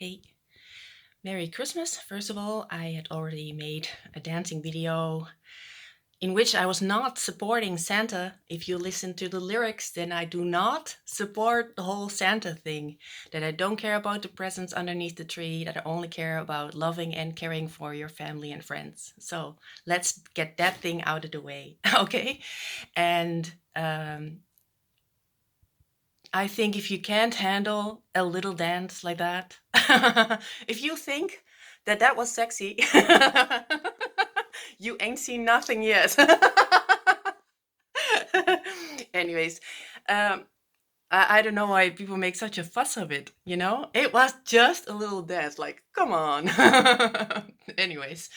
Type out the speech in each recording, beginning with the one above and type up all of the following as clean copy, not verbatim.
Hey, Merry Christmas. First of all, I had already made a dancing video in which I was not supporting Santa. If you listen to the lyrics, then I do not support the whole Santa thing. That I don't care about the presents underneath the tree, that I only care about loving and caring for your family and friends. So let's get that thing out of the way, okay? And I think if you can't handle a little dance like that, if you think that that was sexy, you ain't seen nothing yet. Anyways, I don't know why people make such a fuss of it, you know? It was just a little dance, like, come on. Anyways,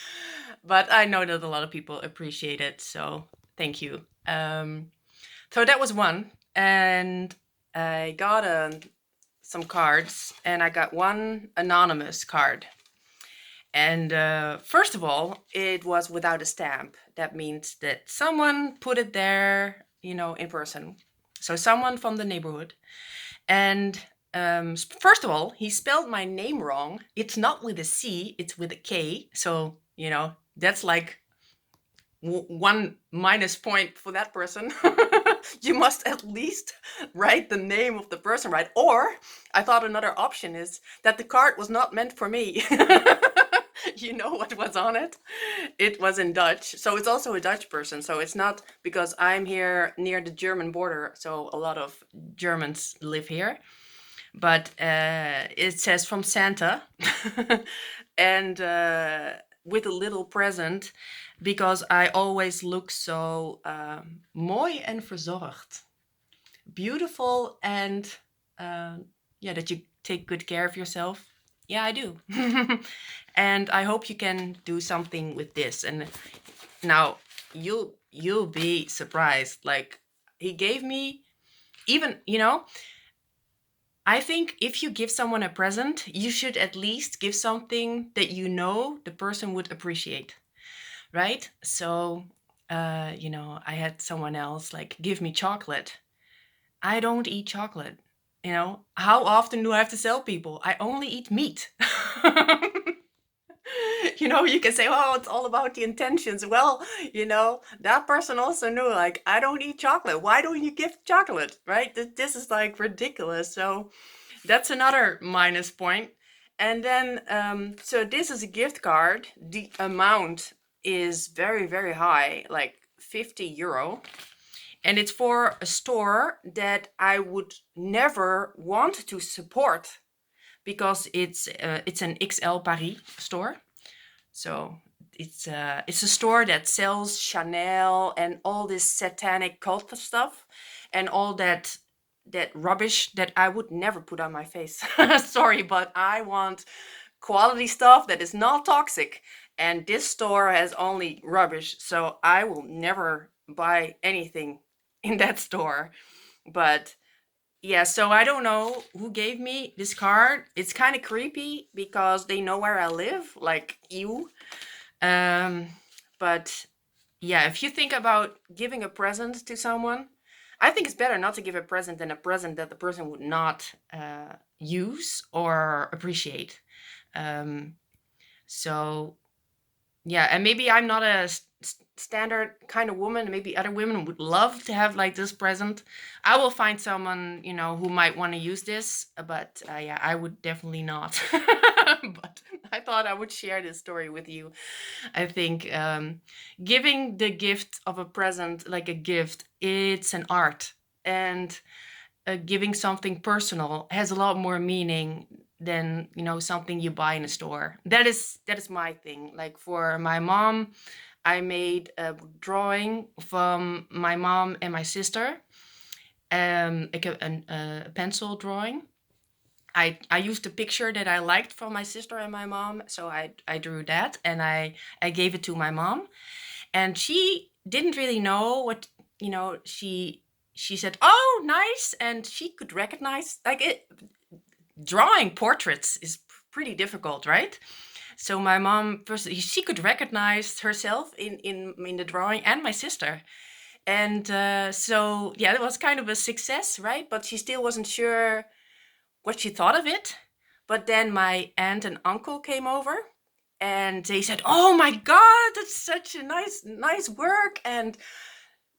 but I know that a lot of people appreciate it, so thank you. So that was one. And I got some cards, and I got one anonymous card. And first of all, it was without a stamp. That means that someone put it there, in person. So someone from the neighborhood. And first of all, he spelled my name wrong. It's not with a C, it's with a K. So, that's like one minus point for that person. You must at least write the name of the person right. Or I thought another option is that the card was not meant for me. You know what was on it? It was in Dutch. So it's also a Dutch person. So it's not because I'm here near the German border. So a lot of Germans live here. But it says from Santa. And with a little present, because I always look so mooi en verzorgd. Beautiful, and that you take good care of yourself. Yeah, I do. And I hope you can do something with this. And now you'll be surprised. Like, he gave me, even, I think if you give someone a present, you should at least give something that the person would appreciate, right? So, I had someone else like give me chocolate. I don't eat chocolate. How often do I have to tell people I only eat meat? You can say, oh, it's all about the intentions. Well, that person also knew, like, I don't eat chocolate. Why don't you give chocolate, right? This is like ridiculous. So that's another minus point. And then, so this is a gift card. The amount is very, very high, like €50. And it's for a store that I would never want to support because it's an XL Paris store. So it's a store that sells Chanel and all this satanic cult stuff and all that rubbish that I would never put on my face. Sorry, but I want quality stuff that is not toxic. And this store has only rubbish, so I will never buy anything in that store. But yeah, so I don't know who gave me this card. It's kind of creepy because they know where I live, like you. But yeah, if you think about giving a present to someone, I think it's better not to give a present than a present that the person would not use or appreciate. So yeah, and maybe I'm not a standard kind of woman. Maybe other women would love to have like this present. I will find someone, who might want to use this, but yeah, I would definitely not. But I thought I would share this story with you. I think giving the gift of a present, like a gift, it's an art. And giving something personal has a lot more meaning than something you buy in a store. That is my thing. Like for my mom, I made a drawing from my mom and my sister, like a pencil drawing. I used a picture that I liked from my sister and my mom, so I drew that and I gave it to my mom, and she didn't really know what she said, "Oh, nice," and she could recognize, like, it. Drawing portraits is pretty difficult, right? So my mom first, she could recognize herself in the drawing, and my sister. And so yeah, it was kind of a success, right? But she still wasn't sure what she thought of it. But then my aunt and uncle came over and they said, "Oh my God, that's such a nice work." And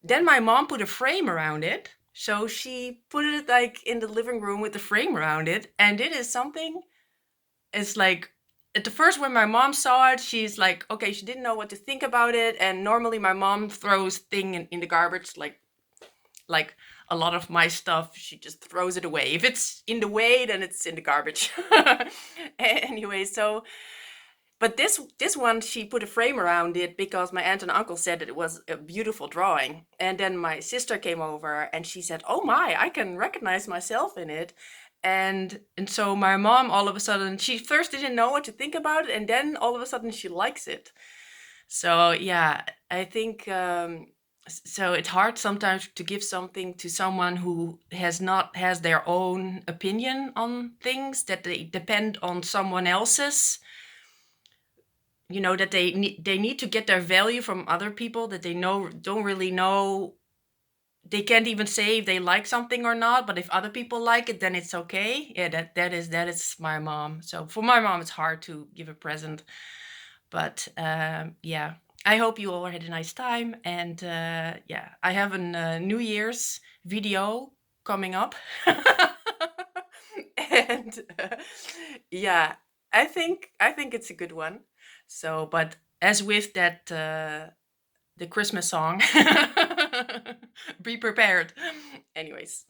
then my mom put a frame around it. So she put it like in the living room with the frame around it. And it is something, it's like, at the first when my mom saw it, she's like, okay, she didn't know what to think about it. And normally my mom throws thing in the garbage, like a lot of my stuff, she just throws it away. If it's in the way, then it's in the garbage. Anyway, so but this one, she put a frame around it because my aunt and uncle said that it was a beautiful drawing. And then my sister came over and she said, "Oh my, I can recognize myself in it." And so my mom, all of a sudden, she first didn't know what to think about it, and then all of a sudden she likes it. So yeah, I think so it's hard sometimes to give something to someone who has their own opinion on things, that they depend on someone else's, that they need to get their value from other people that they don't really know. They can't even say if they like something or not, but if other people like it, then it's okay. Yeah, that is my mom. So for my mom, it's hard to give a present. But yeah, I hope you all had a nice time. And yeah, I have a New Year's video coming up. And yeah, I think it's a good one. So, but as with that, the Christmas song, be prepared. Anyways,